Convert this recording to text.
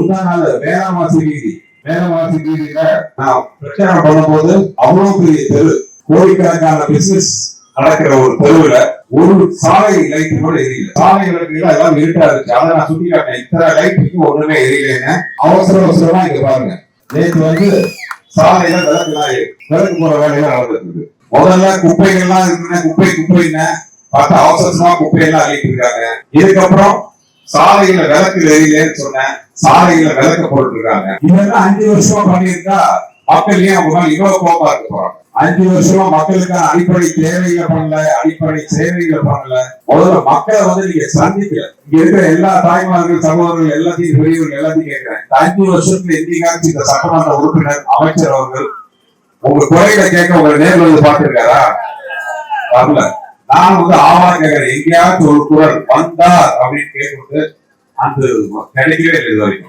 முந்தா நாள் வேளாமாசி வீதியில நான் பிரச்சாரம் பண்ணும்போது அவ்வளவு பெரிய தெரு, கோடிக்கணக்கான பிசினஸ் நடக்கிற ஒரு தெருவுல ஒரு சாலை லைட் கூட எரியல. சாலை விளக்குகள் எல்லாம் இருட்டா இருந்துச்சு. அதை நான் சுட்டி காட்டேன். இத்தனை லைட்டுக்கு ஒண்ணுமே எரியலைன்னு. அவசரமா இங்க பாருங்க, நேற்று சாலையில விளக்கு போற வேலையெல்லாம் நடந்துருக்கு. முதல்ல குப்பைகள்லாம் இருக்குன்னு குப்பைன்னு பார்த்தா அவசரமா குப்பையெல்லாம் அள்ளிட்டு இருக்காங்க. இதுக்கப்புறம் சாலையில விளக்கு எரியலன்னு சொன்னேன், சாலையில விளக்க போட்டு இருக்காங்க. இதெல்லாம் 5 வருஷமா பண்ணியிருக்கா மக்கள் ஏன் இவ்வளவு கோபமா இருக்க போறாங்க? 5 வருஷமா மக்களுக்கான அடிப்படை தேவைகளை பண்ணல, அடிப்படை சேவைகளை பண்ணல. முதல்ல மக்களை நீங்க சந்திக்கல. இங்க இருக்கிற எல்லா தாய்மார்கள், சகோதரர்கள், எல்லாத்தையும் பெரியவர்கள் எல்லாத்தையும் கேட்கிறேன். 5 வருஷத்துல எங்கேயாச்சும் இந்த சட்டமன்ற உறுப்பினர், அமைச்சர் அவர்கள் உங்க குறைகளை கேட்க உங்களை நேரில் வந்து பார்த்திருக்காரா? வரல. நான் ஆவாரம் கேட்கிறேன், எங்கேயாச்சும் ஒரு குரல் வந்தார் அப்படின்னு கேட்கும்போது அந்த கிடைக்கவே இல்லை இது வரைக்கும்.